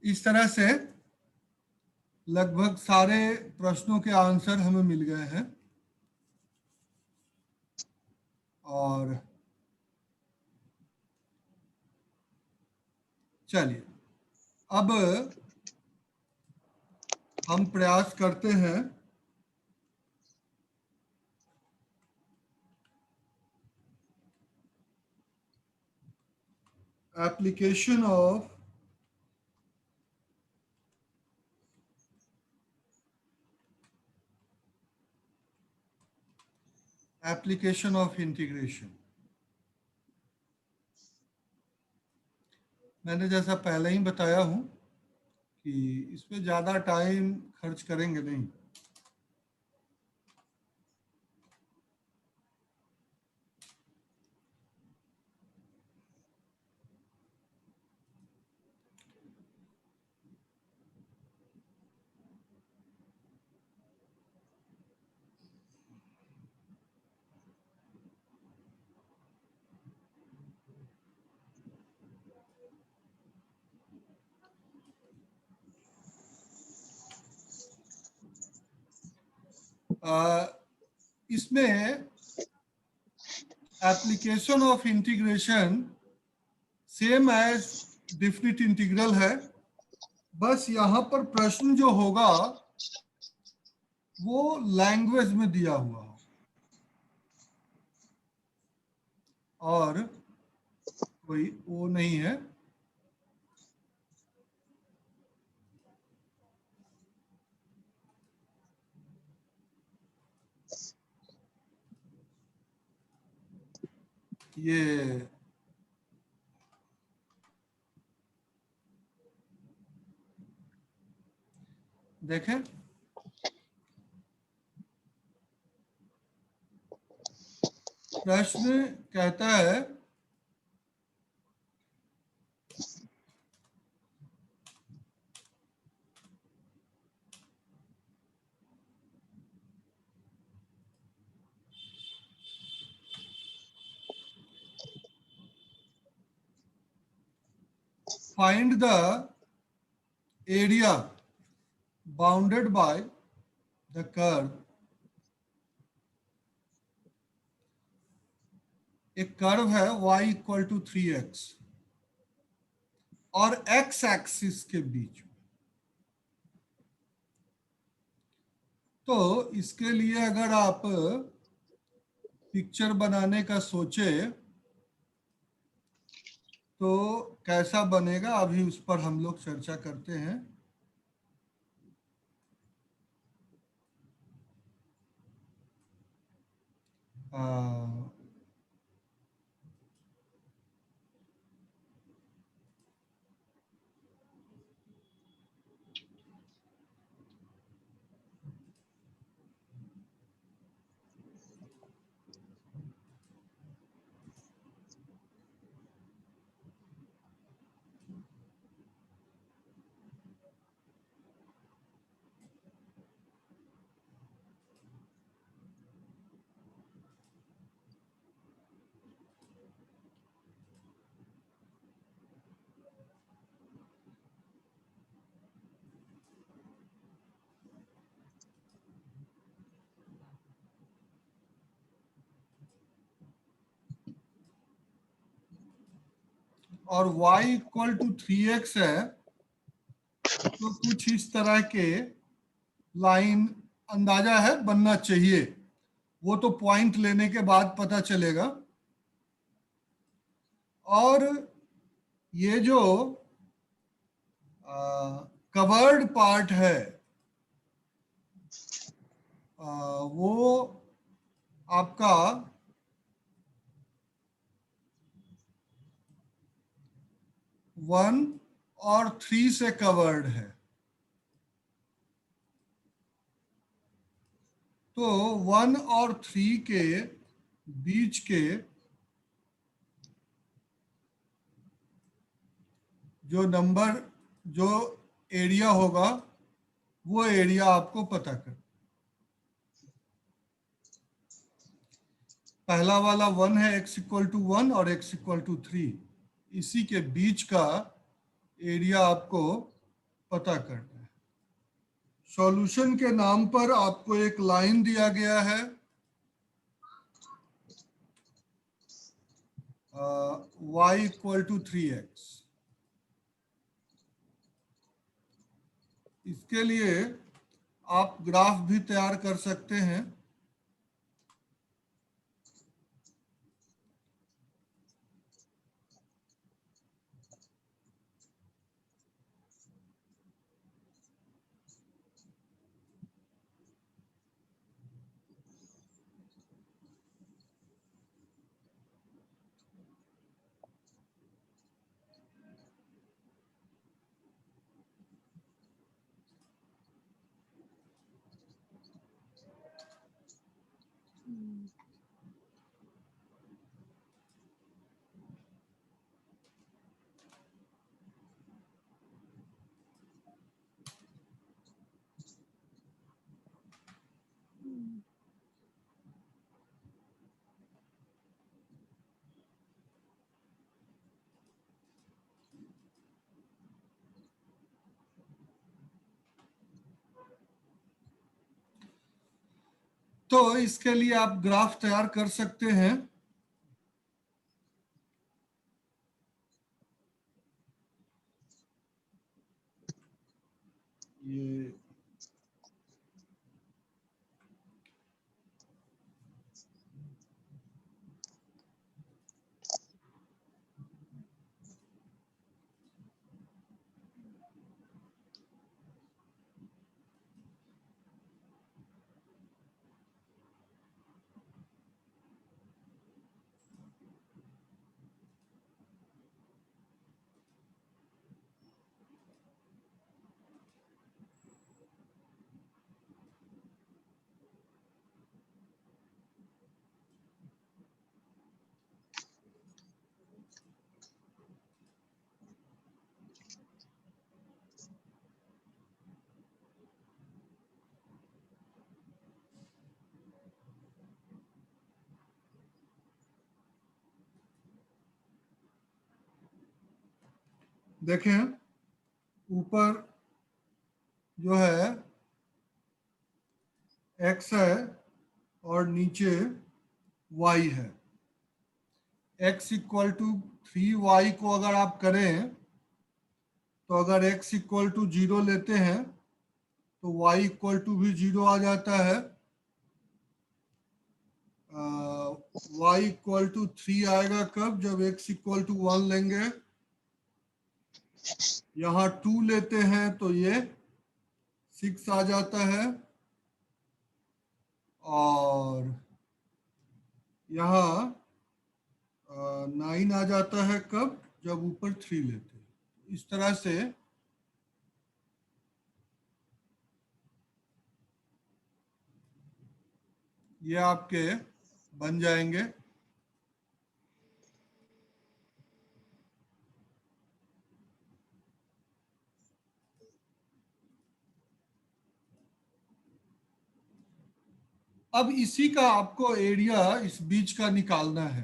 इस तरह से लगभग सारे प्रश्नों के आंसर हमें मिल गए हैं। और चलिए अब हम प्रयास करते हैं एप्लीकेशन ऑफ इंटीग्रेशन। मैंने जैसा पहले ही बताया हूं कि इस पे ज़्यादा टाइम खर्च करेंगे नहीं। इसमें application of integration same as definite integral है, बस यहाँ पर प्रश्न जो होगा वो लैंग्वेज में दिया हुआ हो और कोई वो नहीं है। ये देखें, प्रश्न कहता है find the area bounded by the curve. एक कर्व है y इक्वल टू 3x और x एक्सिस के बीच में। तो इसके लिए अगर आप पिक्चर बनाने का सोचे तो कैसा बनेगा, अभी उस पर हम लोग चर्चा करते हैं। और y इक्वल टू 3x है, तो कुछ इस तरह के लाइन अंदाजा है बनना चाहिए। वो तो पॉइंट लेने के बाद पता चलेगा। और ये जो कवर्ड पार्ट है वो आपका 1 और 3 से कवर्ड है। तो 1 और 3 के बीच के जो नंबर, जो एरिया होगा वो एरिया आपको पता कर। पहला वाला 1 है, x इक्वल टू 1 और x इक्वल टू 3, इसी के बीच का एरिया आपको पता करना है। सॉल्यूशन के नाम पर आपको एक लाइन दिया गया है, y इक्वल टू 3x। इसके लिए आप ग्राफ भी तैयार कर सकते हैं। तो इसके लिए आप ग्राफ तैयार कर सकते हैं। ये देखें, ऊपर जो है x है और नीचे y है। x इक्वल टू 3y को अगर आप करें तो अगर x इक्वल टू 0 लेते हैं तो y इक्वल टू भी 0 आ जाता है। y इक्वल टू 3 आएगा कब? जब x इक्वल टू 1 लेंगे। यहाँ 2 लेते हैं तो ये 6 आ जाता है, और यहाँ 9 आ जाता है कब? जब ऊपर 3 लेते हैं। इस तरह से ये आपके बन जाएंगे। अब इसी का आपको एरिया इस बीच का निकालना है।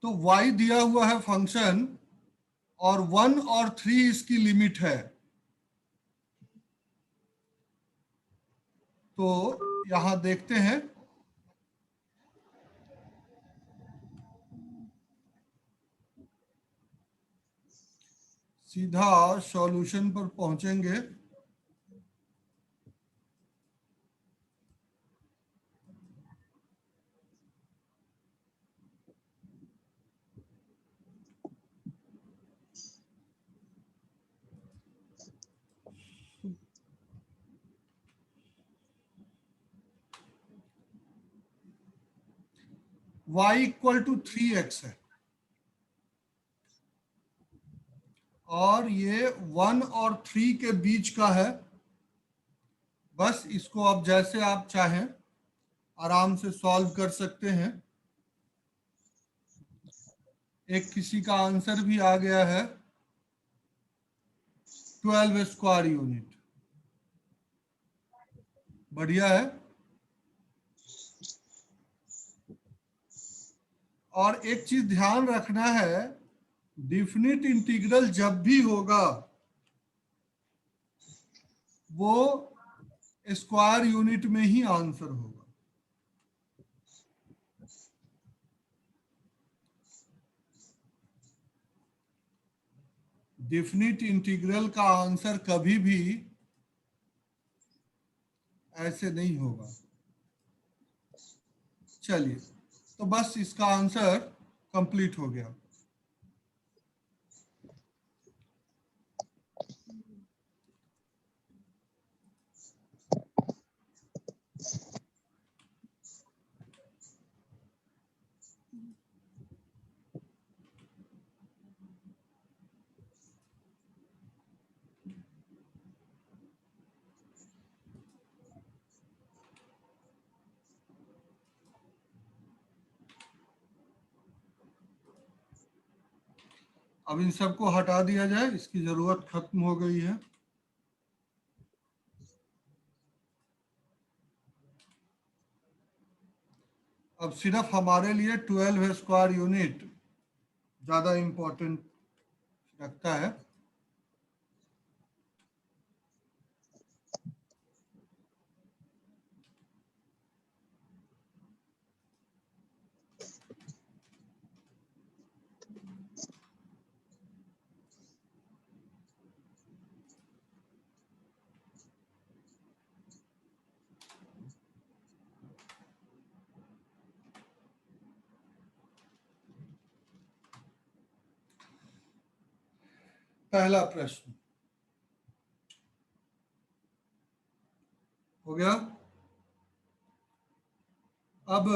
तो y दिया हुआ है फंक्शन, और 1 और 3 इसकी लिमिट है। तो यहां देखते हैं, सीधा सॉल्यूशन पर पहुंचेंगे। y इक्वल टू 3x है, और ये 1 और 3 के बीच का है। बस इसको आप जैसे आप चाहें आराम से सॉल्व कर सकते हैं। एक किसी का आंसर भी आ गया है, 12 स्क्वायर यूनिट। बढ़िया है। और एक चीज ध्यान रखना है डिफिनिट इंटीग्रल जब भी होगा वो स्क्वायर यूनिट में ही आंसर होगा। डिफिनिट इंटीग्रल का आंसर कभी भी ऐसे नहीं होगा। चलिए, तो बस इसका आंसर कंप्लीट हो गया। अब इन सबको हटा दिया जाए, इसकी जरूरत खत्म हो गई है। अब सिर्फ हमारे लिए 12 स्क्वायर यूनिट ज्यादा इंपॉर्टेंट रखता है। पहला प्रश्न हो गया। अब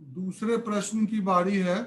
दूसरे प्रश्न की बारी है।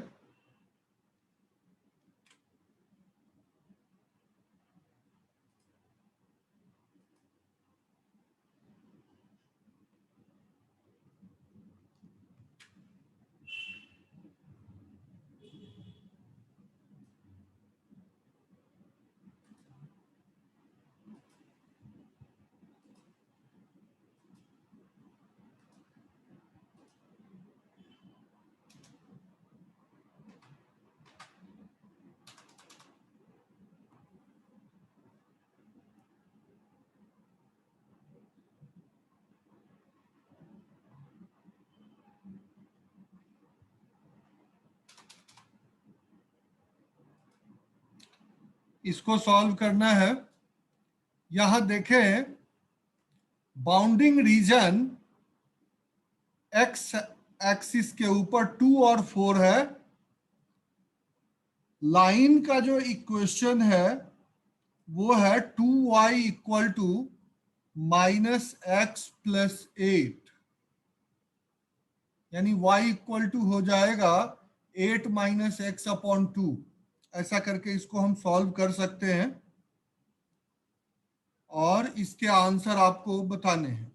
इसको सॉल्व करना है। यहां देखें, बाउंडिंग रीजन एक्स एक्सिस के ऊपर 2 और 4 है। लाइन का जो इक्वेशन है वो है 2y इक्वल टू -x+8, यानी y इक्वल टू हो जाएगा 8 - x/2। ऐसा करके इसको हम सॉल्व कर सकते हैं और इसके आंसर आपको बताने हैं।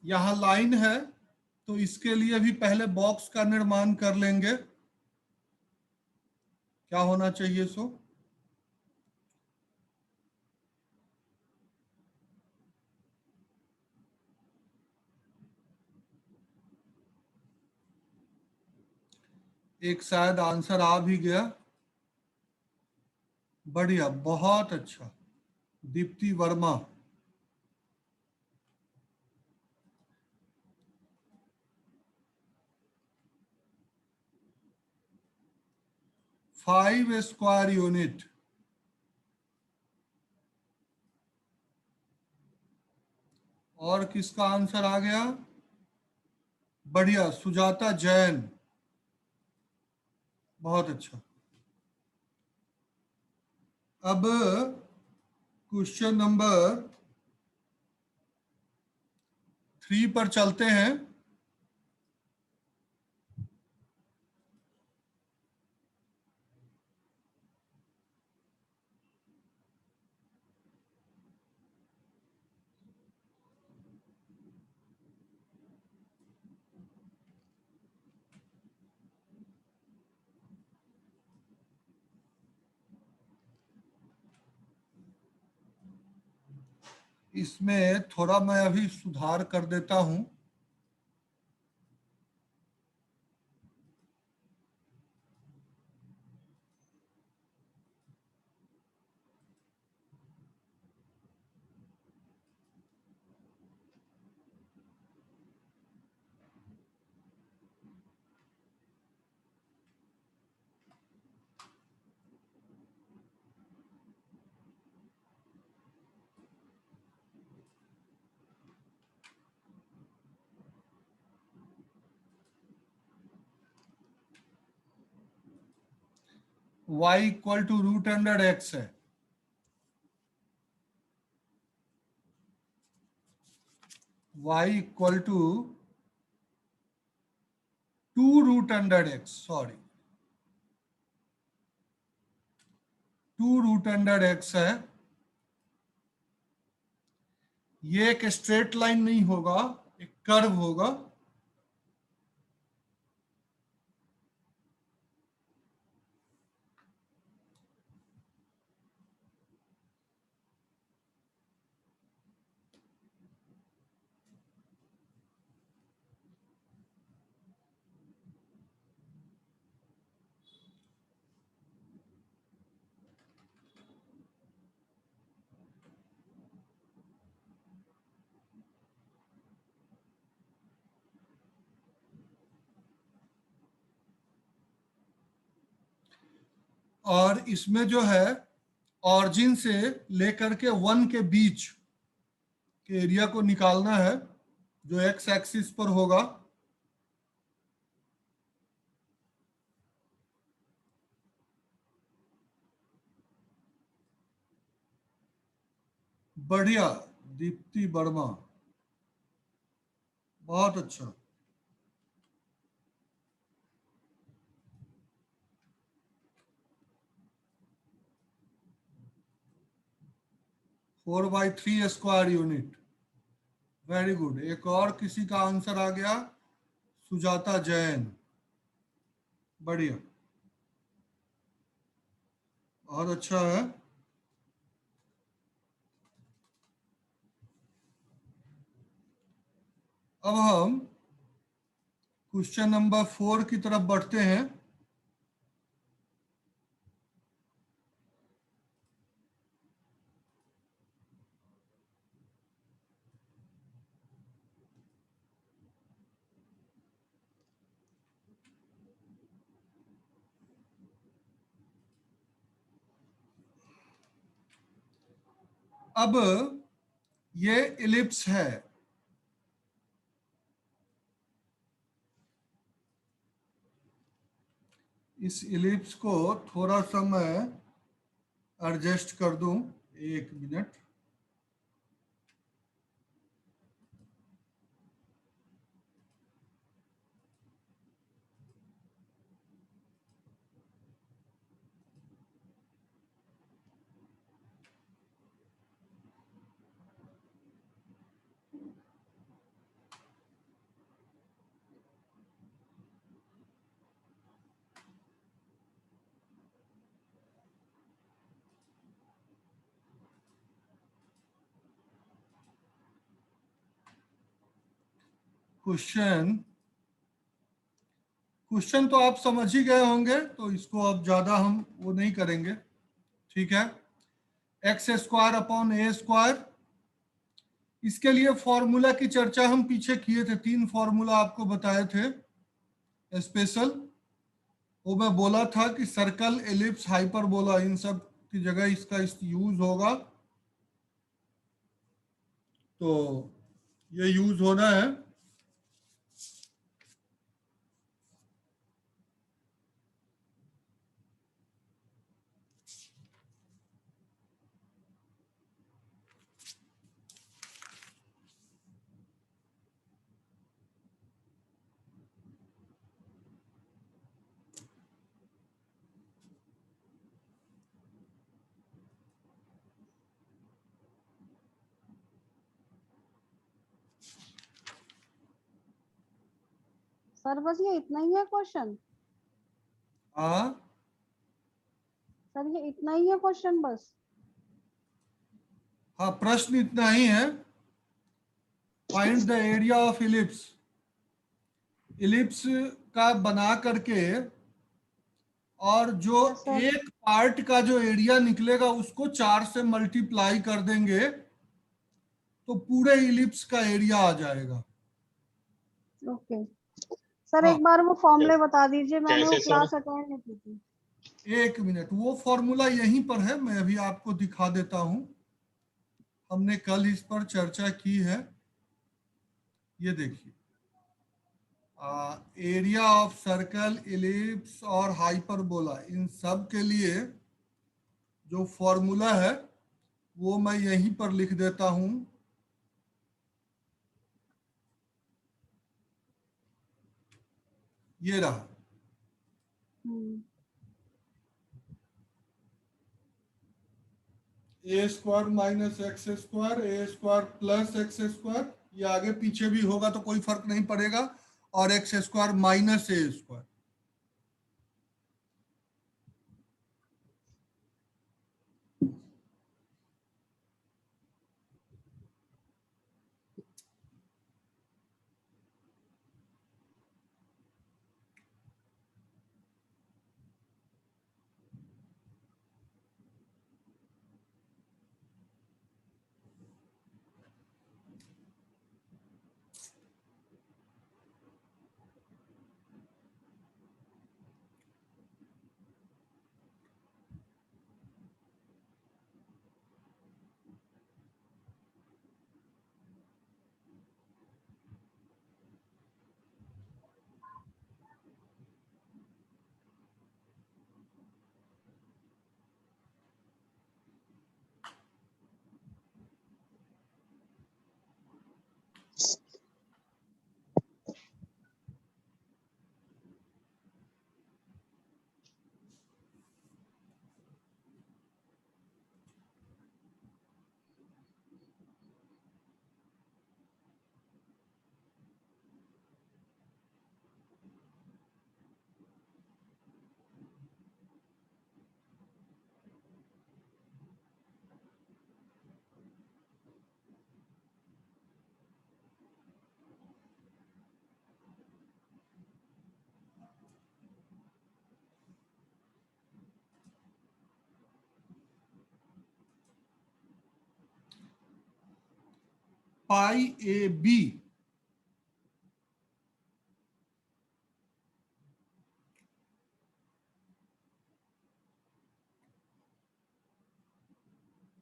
यहां लाइन है तो इसके लिए भी पहले बॉक्स का निर्माण कर लेंगे। क्या होना चाहिए सो? एक शायद आंसर आ भी गया। बढ़िया, बहुत अच्छा, Deepti Verma. Five square unit. और किसका आंसर आ गया? बढ़िया, सुजाता जैन, बहुत अच्छा। अब क्वेश्चन नंबर 3 पर चलते हैं। इसमें थोड़ा मैं अभी सुधार कर देता हूं। y equal to root under x है। y equal to 2√x, sorry 2√x है। ये एक स्ट्रेट लाइन नहीं होगा, एक कर्व होगा। और इसमें जो है ऑरिजिन से लेकर के 1 के बीच के एरिया को निकालना है, जो एक्स एक्सिस पर होगा। बढ़िया, दीप्ति वर्मा, बहुत अच्छा। 4/3 यूनिट, वेरी गुड। एक और किसी का आंसर आ गया, सुजाता जैन, बढ़िया, बहुत अच्छा है। अब हम क्वेश्चन नंबर 4 की तरफ बढ़ते हैं। अब ये इलिप्स है, इस इलिप्स को थोड़ा सा मैं एडजस्ट कर दूं, 1 मिनट। क्वेश्चन क्वेश्चन तो आप समझ ही गए होंगे, तो इसको अब ज्यादा हम वो नहीं करेंगे, ठीक है। x² upon a²। इसके लिए फॉर्मूला की चर्चा हम पीछे किए थे, 3 फॉर्मूला आपको बताए थे स्पेशल। वो मैं बोला था कि सर्कल, एलिप्स, हाइपरबोला, इन सब की जगह इसका यूज होगा, तो ये यूज होना है। सर बस ये इतना ही है क्वेश्चन? हाँ सर ये इतना ही है क्वेश्चन बस? हाँ, प्रश्न इतना ही है। Find the area of ellipse. Ellipse का बना करके, और जो यस सर। एक पार्ट का जो एरिया निकलेगा उसको 4 से मल्टीप्लाई कर देंगे तो पूरे इलिप्स का एरिया आ जाएगा। ओके सर, हाँ, एक बार वो फॉर्मूले बता दीजिए, मैंने वो कैसे सर? क्लास अटेंड नहीं की थी। एक मिनट, वो फॉर्मूला यहीं पर है, मैं अभी आपको दिखा देता हूं। हमने कल इस पर चर्चा की है। ये देखिए, एरिया ऑफ सर्कल, इलिप्स और हाइपरबोला, इन सब के लिए जो फॉर्मूला है वो मैं यहीं पर लिख देता हूं। ये रहा। ए स्क्वायर माइनस एक्स स्क्वायर, ए स्क्वायर प्लस एक्स स्क्वायर, ये आगे पीछे भी होगा तो कोई फर्क नहीं पड़ेगा, और x square minus a square. Pi a b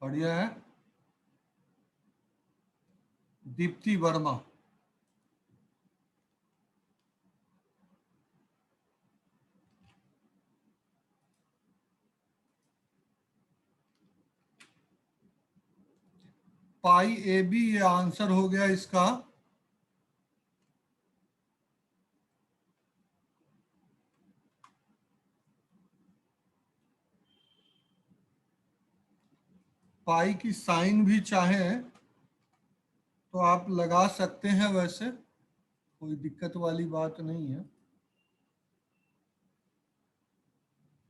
बढ़िया है। Deepti Verma, pi a b, ये आंसर हो गया इसका। पाई की साइन भी चाहें तो आप लगा सकते हैं, वैसे कोई दिक्कत वाली बात नहीं है।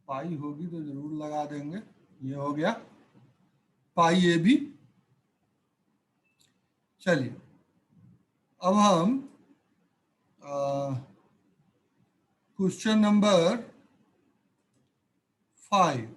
पाई होगी तो जरूर लगा देंगे। ये हो गया पाई ए बी। चलिए, अब हम question number 5।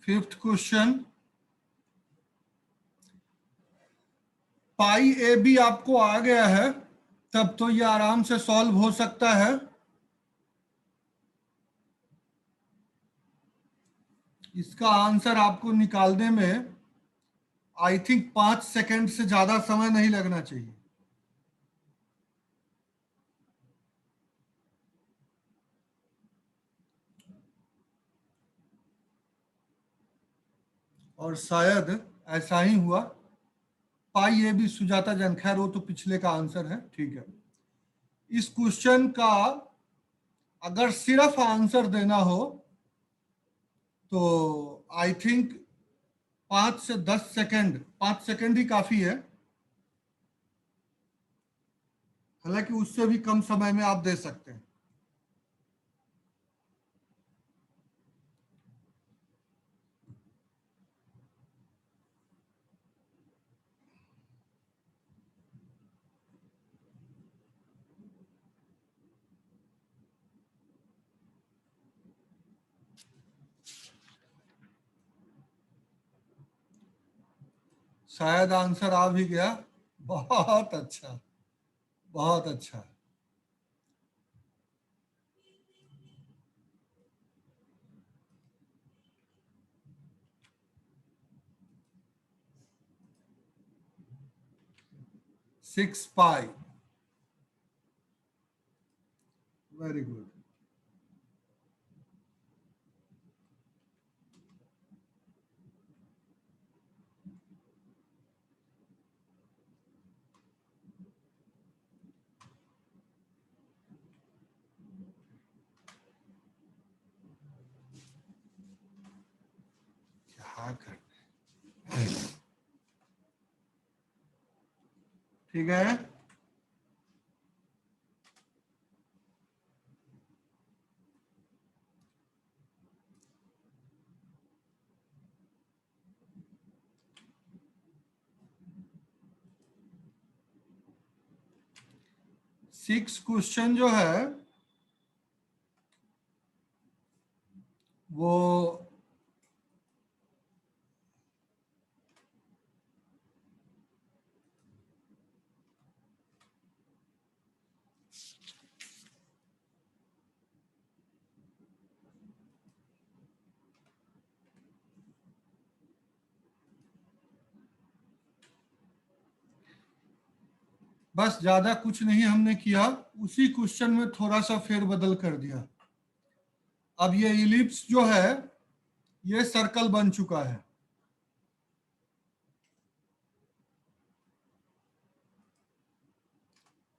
Fifth question, pi a b आपको आ गया है, तब तो ये आराम से सॉल्व हो सकता है। इसका आंसर आपको निकालने में आई थिंक 5 सेकंड से ज्यादा समय नहीं लगना चाहिए। और शायद ऐसा ही हुआ। पाई ए बी सुजाता जैन, खैर वो तो पिछले का आंसर है, ठीक है। इस क्वेश्चन का अगर सिर्फ आंसर देना हो तो आई थिंक 5 से 10 सेकंड, 5 सेकंड ही काफी है। हालांकि उससे भी कम समय में आप दे सकते हैं। शायद आंसर आ भी गया। बहुत अच्छा, बहुत अच्छा। Six pi, very good. क्या कर, ठीक है। सिक्स क्वेश्चन जो है वो बस ज्यादा कुछ नहीं हमने किया, उसी क्वेश्चन में थोड़ा सा फेरबदल कर दिया। अब ये इलिप्स जो है ये सर्कल बन चुका है।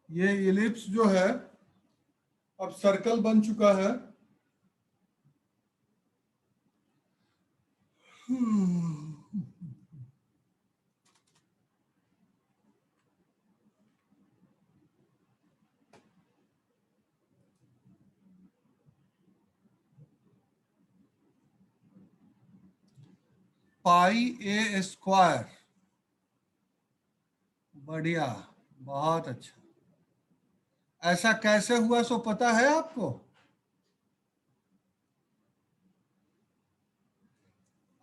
ये इलिप्स जो है अब सर्कल बन चुका है। पाई ए स्क्वायर, बढ़िया, बहुत अच्छा। ऐसा कैसे हुआ सो पता है आपको?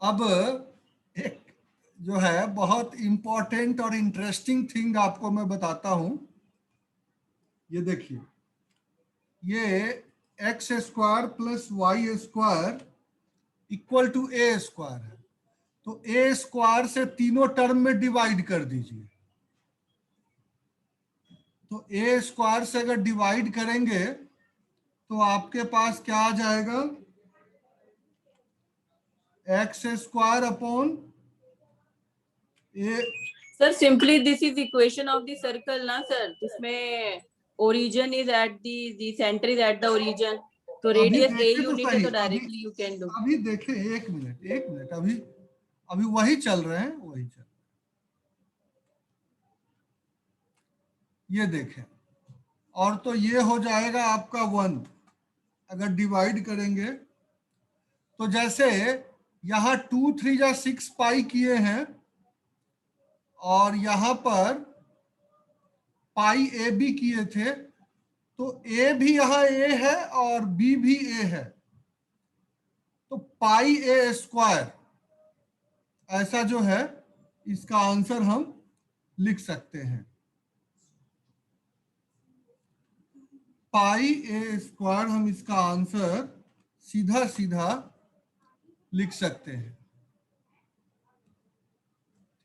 अब एक जो है बहुत इंपॉर्टेंट और इंटरेस्टिंग थिंग आपको मैं बताता हूं। ये देखिए, ये x square plus y square equal to a square है। तो ए स्क्वायर से तीनों टर्म में डिवाइड कर दीजिए। तो ए स्क्वायर से अगर डिवाइड करेंगे तो आपके पास क्या आ जाएगा? X square upon A. Sir simply this is equation of the circle ना सर, इसमें origin is at the centre is at the origin, तो रेडियस ए देखे तो यूनिट है, सही, तो डायरेक्टली यू कैन डू। अभी देखे, एक मिनट एक मिनट, अभी अभी वही चल रहे हैं, वही चल। ये देखें, और तो ये हो जाएगा आपका 1 अगर डिवाइड करेंगे तो। जैसे यहां 2 3 जा 6 पाई किए हैं और यहां पर पाई ए बी किए थे, तो ए भी यहां ए है और बी भी ए है। तो पाई ए स्क्वायर ऐसा जो है इसका आंसर हम लिख सकते हैं। पाई ए स्क्वायर हम इसका आंसर सीधा सीधा लिख सकते हैं।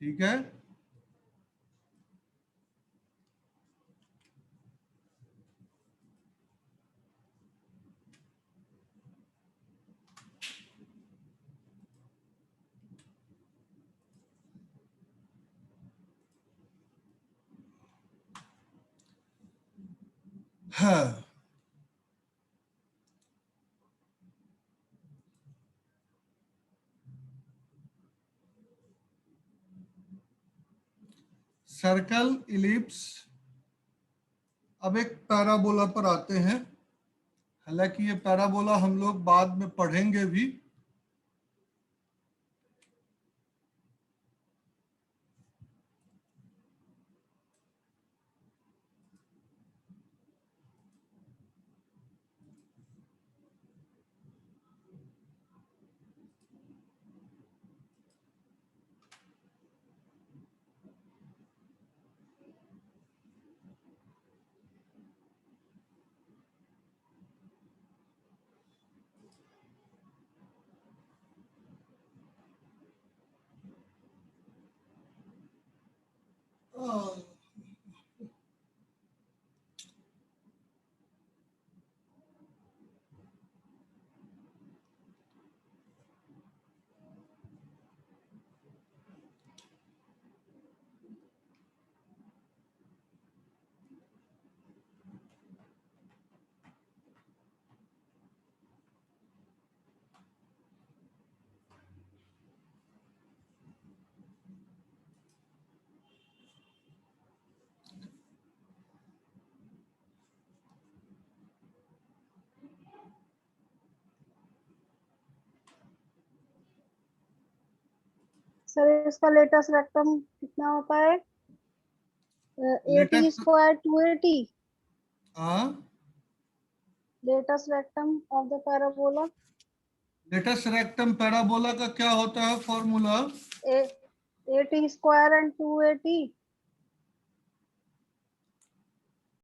ठीक है, हाँ। Circle, ellipse. अब एक पैराबोला पर आते हैं। हालांकि ये पैराबोला हम लोग बाद में पढ़ेंगे भी। सर इसका लेटेस्ट रेक्टम कितना होता है? 80 लेटेस्ट स्क्वायर 280। हाँ, latus rectum of the parabola latus rectum parabola का क्या होता है फॉर्मूला? 80 square and 280